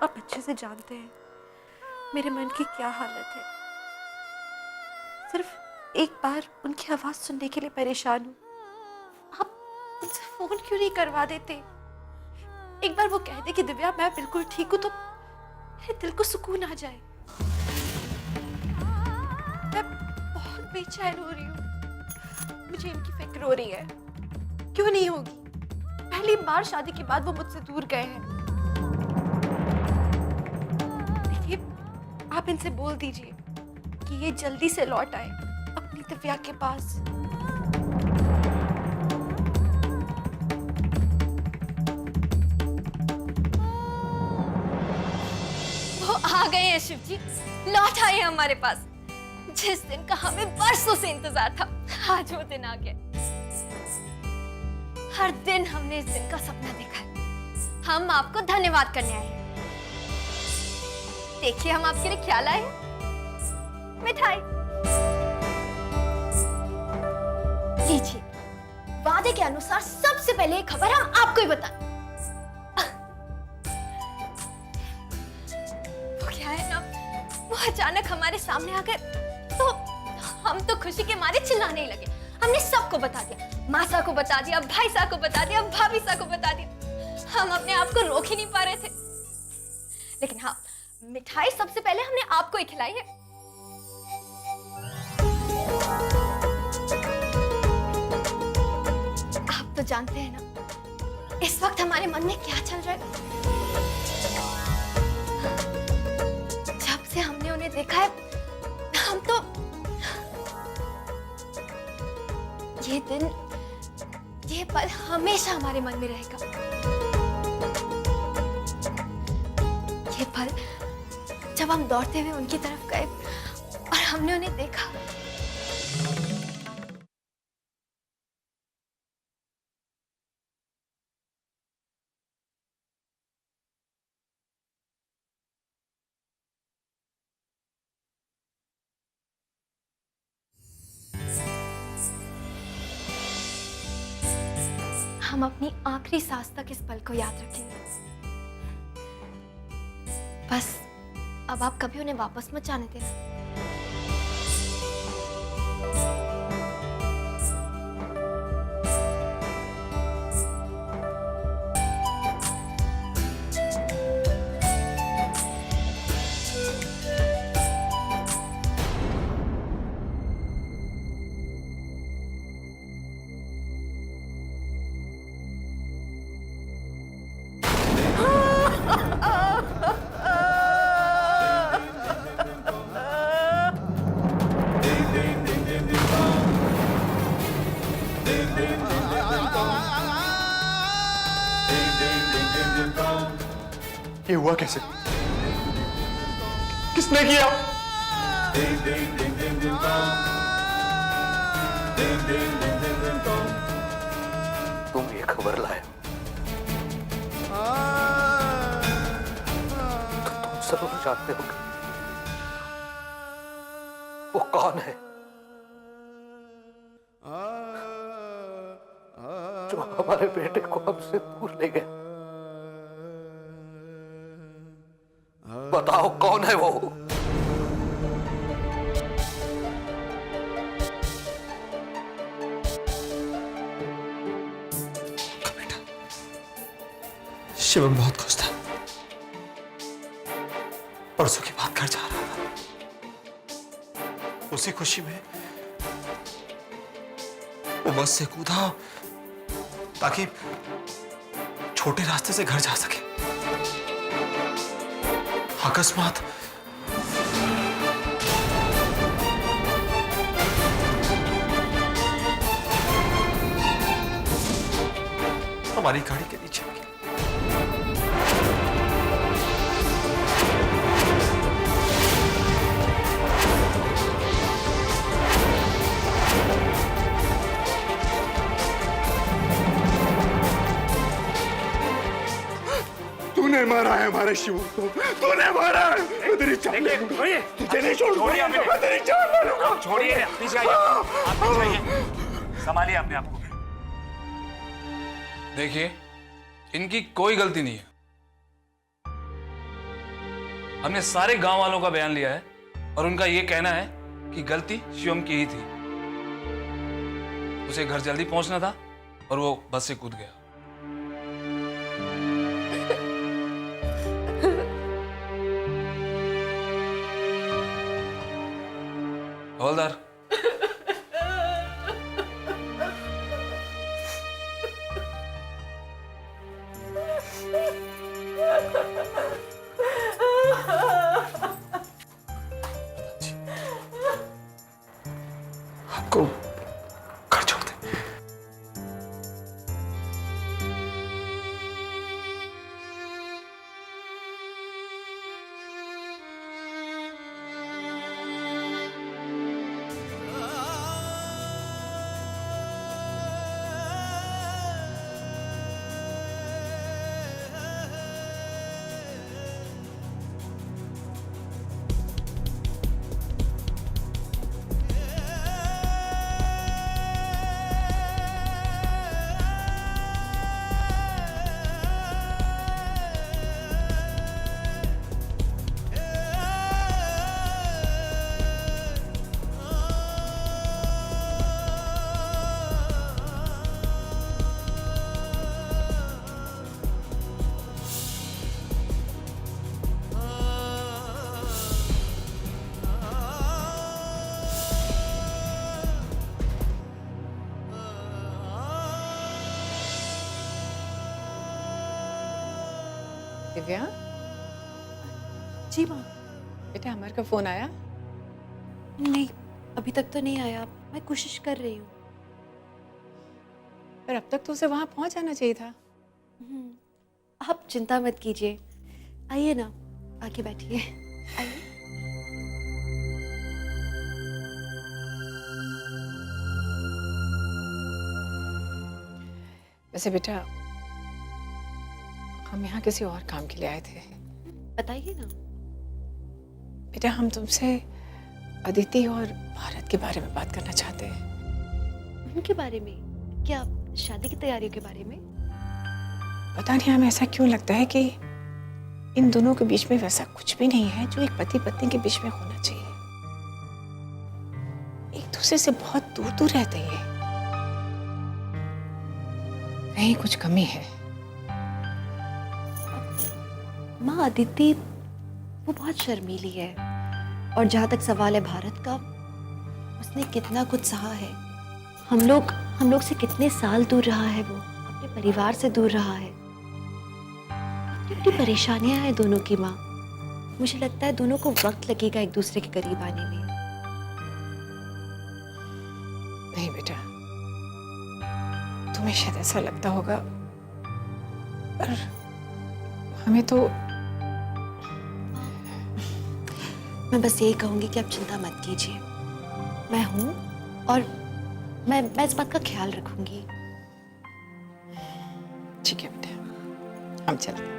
आप अच्छे से जानते हैं मेरे मन की क्या हालत है। सिर्फ एक बार उनकी आवाज सुनने के लिए परेशान हूँ। आप उनसे फोन क्यों नहीं करवा देते? एक बार वो कह दे कि दिव्या मैं बिल्कुल ठीक हूँ तो मेरे दिल को सुकून आ जाए। मैं बहुत बेचैन हो रही हूँ। मुझे इनकी फिक्र हो रही है। क्यों नहीं होगी? पहली बार शादी के बाद वो मुझसे दूर गए हैं। देखिए, आप इनसे बोल दीजिए कि ये जल्दी से लौट आए अपनी दिव्या के पास। वो आ गए हैं शिव जी, लौट आए हैं हमारे पास। जिस दिन का हमें बरसों से इंतजार था, आज वो दिन आ गया। हर दिन हमने इस दिन का सपना देखा है। हम आपको धन्यवाद करने आए हैं। देखिए, हम आपके लिए क्या लाए हैं। मिठाई लीजिए। वादे के अनुसार सबसे पहले ये खबर हम आपको ही बताएं। वो क्या है ना, वो अचानक हमारे सामने आ गए तो हम तो खुशी के मारे चिल्लाने ही लगे। हमने सबको बता दिया, मासा को बता दिया, भाई सा को बता दिया, भाभी सा को बता दिया। हम अपने आप को रोक ही नहीं पा रहे थे। लेकिन हाँ, मिठाई सबसे पहले हमने आपको ही खिलाई है। आप तो जानते हैं ना इस वक्त हमारे मन में क्या चल रहा है। जब से हमने उन्हें देखा है, हम तो ये दिन, ये पल हमेशा हमारे मन में रहेगा। ये पल जब हम दौड़ते हुए उनकी तरफ गए और हमने उन्हें देखा। हम अपनी आखिरी सांस तक इस पल को याद रखेंगे। बस अब आप कभी उन्हें वापस मत जाने देना। ये हुआ कैसे? किसने किया? तुम ये खबर लाए हो तो तुम जरूर जानते हो वो कौन है जो हमारे बेटे को हमसे दूर ले गया। बताओ कौन है वो? बेटा, शिवम बहुत खुश था। परसों की बात घर जा रहा था। उसी खुशी में वो बस से कूदा ताकि छोटे रास्ते से घर जा सके। अकस्मात हमारी गाड़ी के नीचे आ गया। तूने मारा है हमारे शिव को, तूने मारा है। मैं तेरी जान ले लूंगा, तुझे नहीं छोड़ूंगा, मैं तेरी जान ले लूंगा। छोड़िए, पीछे आइए, आप पीछे आइए, संभालिए अपने आप को। देखिए, इनकी कोई गलती नहीं है। हमने सारे गांव वालों का बयान लिया है और उनका ये कहना है कि गलती शिवम की ही थी। उसे घर जल्दी पहुंचना था और वो बस से कूद गया। हवलदार, आपको घर छोड़ दे। दिव्या, जी माँ। बेटा अमर का फोन आया? नहीं, अभी तक तो नहीं आया। मैं कोशिश कर रही हूँ। पर अब तक तो उसे वहां पहुंच जाना चाहिए था। आप चिंता मत कीजिए। आइए ना, आके बैठिए। आइए। वैसे बेटा, हम यहाँ किसी और काम के लिए आए थे। बताइए ना। बेटा, हम तुमसे अदिति और भारत के बारे में बात करना चाहते हैं। उनके बारे में? क्या शादी की तैयारियों के बारे में? पता नहीं हमें ऐसा क्यों लगता है कि इन दोनों के बीच में वैसा कुछ भी नहीं है जो एक पति पत्नी के बीच में होना चाहिए। एक दूसरे से बहुत दूर दूर रहते हैं। कहीं कुछ कमी है। माँ, अदिति वो बहुत शर्मीली है, और जहाँ तक सवाल है भारत का, उसने कितना कुछ सहा है। हम लोग से कितने साल दूर रहा है वो, अपने परिवार से दूर रहा है। अपनी परेशानियां हैं दोनों की माँ। मुझे लगता है दोनों को वक्त लगेगा एक दूसरे के करीब आने में। नहीं बेटा, तुम्हें शायद ऐसा लगता होगा, पर हमें तो मैं बस यही कहूंगी कि आप चिंता मत कीजिए। मैं हूं, और मैं इस बात का ख्याल रखूंगी। ठीक है बेटा, हम चलते हैं।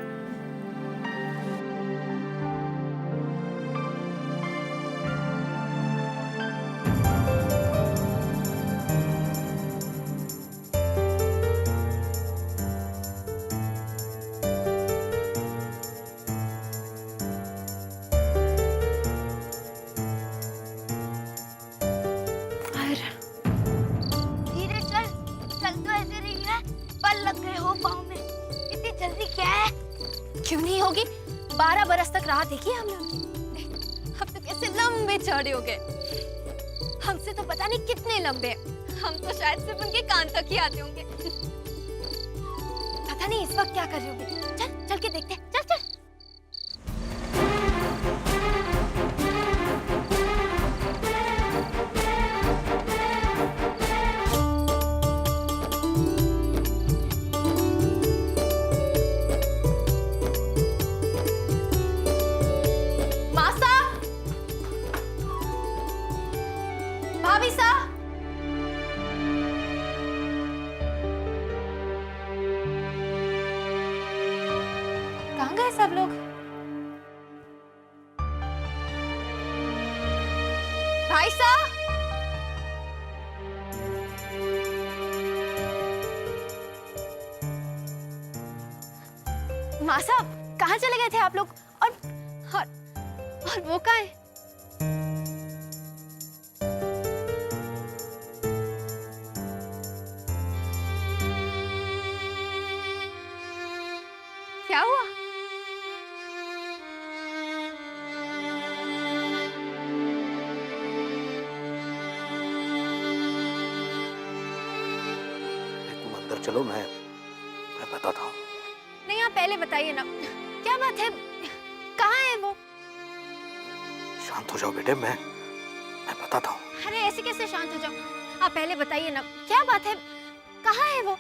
धीरे चल, चल तो ऐसे रही है, पल लग गए हो पाँव में। इतनी जल्दी क्या है? क्यों नहीं होगी? 12 बरस तक राह देखी है हमने। अब तो कैसे लंबे चौड़े हो गए। हमसे तो पता नहीं कितने लंबे हैं। हम तो शायद सिर्फ उनके कान तक ही आते होंगे। पता नहीं इस वक्त क्या कर रही होगी। चल चल के देखते हैं, चल चल। भाभी सा, कहाँ गए सब लोग? भाई सा, माँ साहब, कहाँ चले गए थे आप लोग? और और वो कहाँ है? क्या हुआ? तुम अंदर चलो, मैं बताता हूँ। नहीं, आप पहले बताइए ना, क्या बात है? कहाँ है वो? शांत हो जाओ बेटे, मैं बताता हूँ। अरे ऐसे कैसे शांत हो जाऊं? आप पहले बताइए ना, क्या बात है? कहाँ है वो?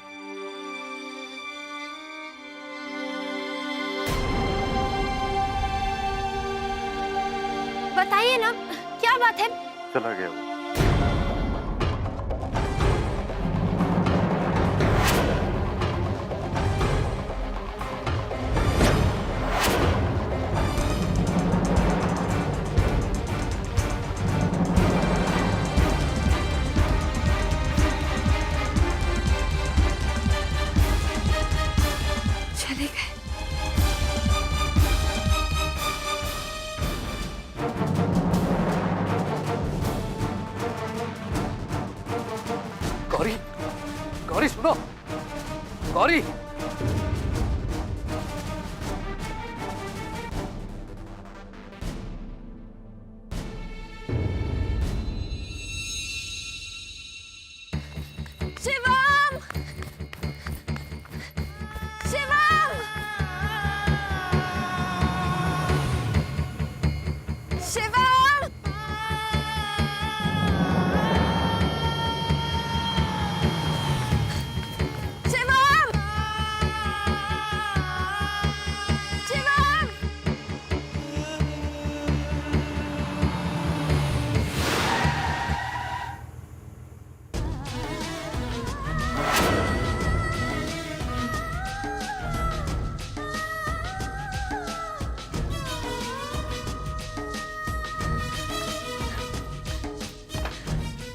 बताइए ना, क्या बात है? चला गया वो। चले गए। गौरी, गौरी सुनो, गौरी। शिवम! शिवम! शिवम! शिवम! शिवम!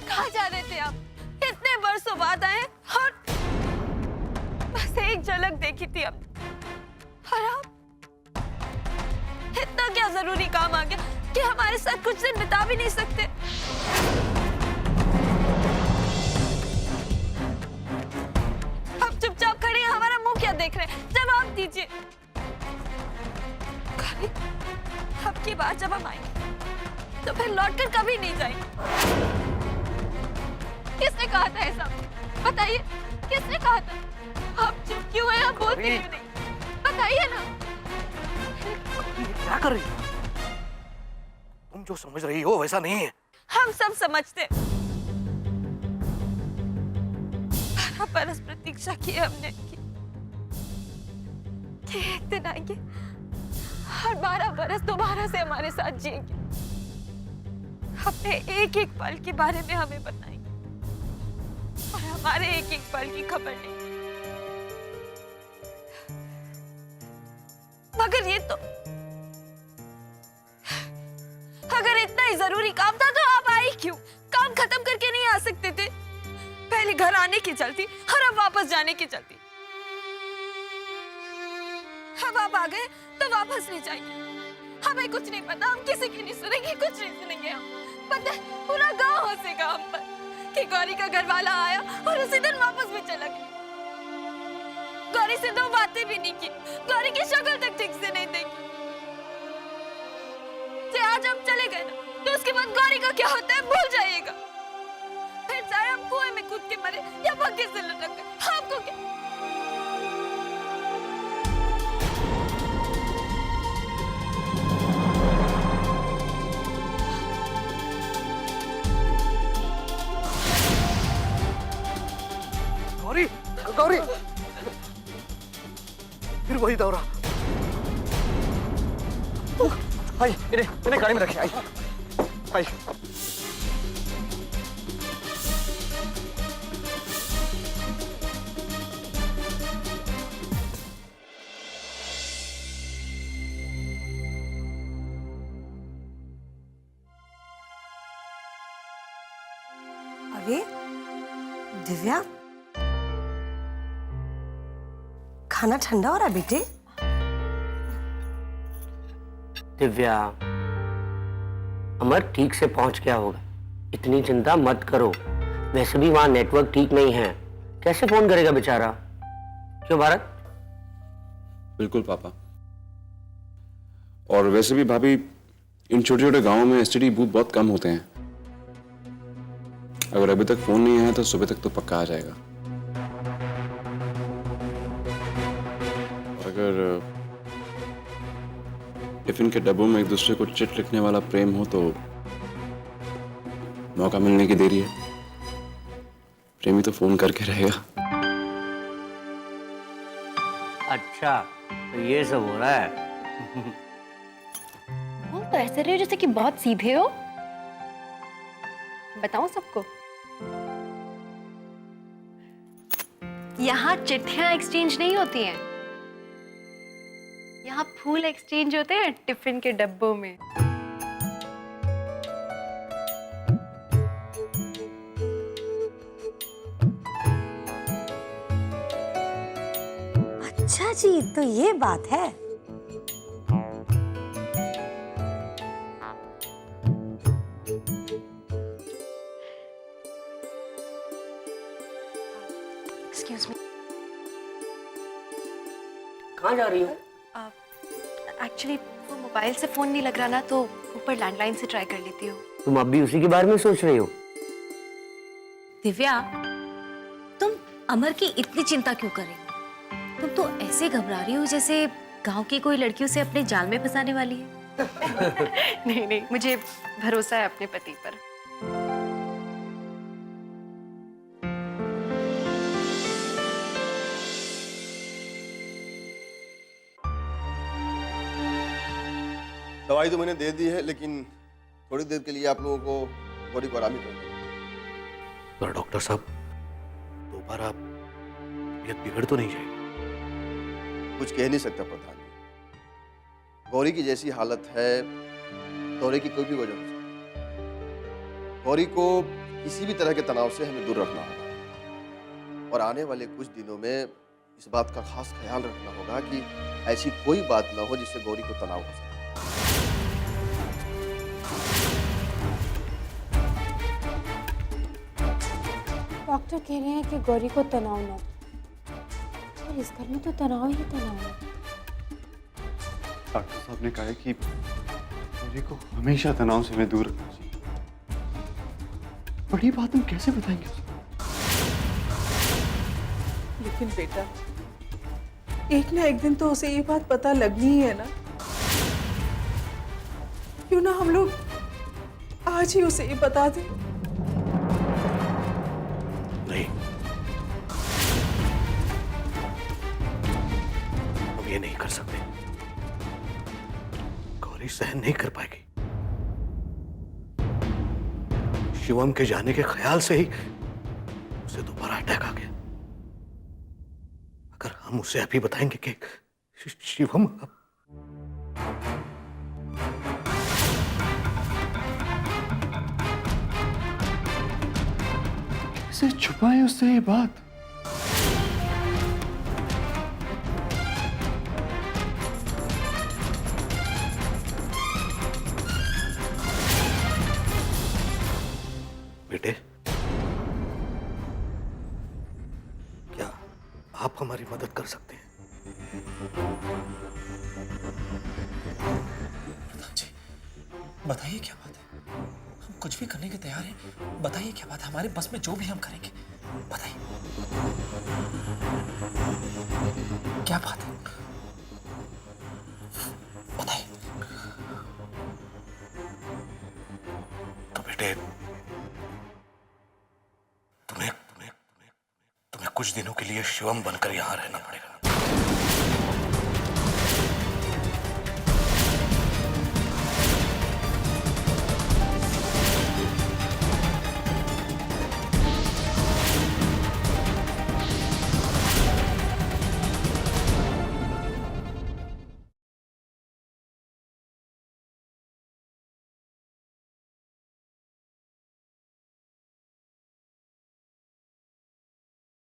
कहाँ जा रहे थे आप? इतने बरसों बाद आए और बस एक झलक देखी थी अब। और आप इतना क्या जरूरी काम आ गया कि हमारे साथ कुछ दिन बिता भी नहीं सकते? आप चुपचाप खड़े हैं, हमारा मुंह क्या देख रहे हैं? जवाब दीजिए। कभी अब की बार जब हम आएंगे तो फिर लौटकर कभी नहीं जाएंगे। किसने कहा था ऐसा? बताइए, किसने कहा था? आप चुप क्यों हैं? आप बोलते क्यों नहीं? बताइए ना। क्या कर रही हो? तुम जो समझ रही हो वैसा नहीं है। हम सब समझते। 12 बरस प्रतीक्षा की हमने कि एक दिन आएंगे और 12 बरस दोबारा से हमारे साथ जिएंगे। अपने एक एक पल के बारे में हमें बताएंगे और हमारे एक एक पल की खबर नहीं। मगर ये तो अगर इतना ही जरूरी काम था तो आप आई क्यों? काम खत्म करके नहीं आ सकते थे? पहले घर आने की चलती और अब वापस जाने की चलती। अब आप आ गए तो वापस नहीं जाएंगे। हमें कुछ नहीं पता, हम किसी की नहीं सुनेंगे, कुछ नहीं सुनेंगे। हम पता है, पूरा गांव हंसेगा हम पर कि गौरी का घर वाला आया और उसी दिन वापस भी चला गया। गौरी से 2 बातें भी नहीं की, गौरी की शक्ल तक ठीक से नहीं देखी। आज हम चले गए ना तो उसके बाद गौरी का क्या होता है भूल जाइएगा। फिर चाहे हम कुएं में कूद के मरे या पक्के से लटक गए, आपको क्या? गौरी, गौरी, फिर वही दौरा। आई, इन्हें गाड़ी में रखे। आई, आई। अरे दिव्या, खाना ठंडा हो रहा बेटे। दिव्या, अमर ठीक से पहुंच गया होगा, इतनी चिंता मत करो। वैसे भी वहां नेटवर्क ठीक नहीं है, कैसे फोन करेगा बेचारा? क्यों भारत? बिल्कुल पापा। और वैसे भी भाभी, इन छोटे छोटे गांवों में एसटीडी बूथ बहुत कम होते हैं। अगर अभी तक फोन नहीं आया तो सुबह तक तो पक्का आ जाएगा। और अगर टिफिन के डब्बों में एक दूसरे को चिट लिखने वाला प्रेम हो तो मौका मिलने की देरी है। प्रेमी तो फोन करके रहेगा। अच्छा, तो ये सब हो रहा है। बोल तो ऐसे रहे जैसे कि बहुत सीधे हो। बताओ सबको। यहाँ चिट्ठियां एक्सचेंज नहीं होती हैं, यहाँ फूल एक्सचेंज होते हैं टिफिन के डब्बों में। अच्छा जी, तो ये बात है। Excuse me. कहाँ जा रही हो? एक्चुअली वो मोबाइल से फोन नहीं लग रहा ना, तो ऊपर लैंडलाइन से ट्राई कर लेती हूँ। तुम अब भी उसी के बारे में सोच रही हो? दिव्या, तुम अमर की इतनी चिंता क्यों कर रही हो? तुम तो ऐसे घबरा रही हो जैसे गांव की कोई लड़की उसे अपने जाल में फंसाने वाली है। नहीं नहीं, मुझे भरोसा है अपने पति पर। दवाई तो मैंने दे दी है, लेकिन थोड़ी देर के लिए आप लोगों को बॉडी को आराम ही करना है। पर डॉक्टर साहब, दोबारा तबीयत बिगड़ तो नहीं जाएगी? कुछ कह नहीं सकता प्रधान जी। गौरी की जैसी हालत है, दौरे की कोई भी वजह हो सकती। गौरी को किसी भी तरह के तनाव से हमें दूर रखना होगा, और आने वाले कुछ दिनों में इस बात का खास ख्याल रखना होगा कि ऐसी कोई बात ना हो जिससे गौरी को तनाव हो सके। डॉक्टर कह रहे हैं कि गौरी को तनाव ना हो, और इस घर में तो तनाव ही तनाव है। डॉक्टर साहब ने कहा है कि गौरी को हमेशा तनाव से हमें दूर रखना चाहिए। बड़ी बात हम कैसे बताएंगे उसको? लेकिन बेटा, एक ना एक दिन तो उसे ये बात पता लगनी ही है ना। क्यों ना हम लोग आज ही उसे ये बता दें? नहीं, हम ये नहीं कर सकते। गौरी सहन नहीं कर पाएगी। शिवम के जाने के ख्याल से ही उसे दोबारा अटैक आ गया। अगर हम उसे अभी बताएंगे कि शिवम कैसे छुपाए उससे ये बात? बेटे, क्या आप हमारी मदद कर सकते हैं? प्रधान जी, बताइए क्या बात है? हम कुछ भी करने के तैयार हैं। बताइए क्या बात है? हमारे बस में जो भी हम करेंगे, बताइए क्या बात है? बताइए। तो बेटे, तुम्हें कुछ दिनों के लिए शिवम बनकर यहां रहना पड़ेगा।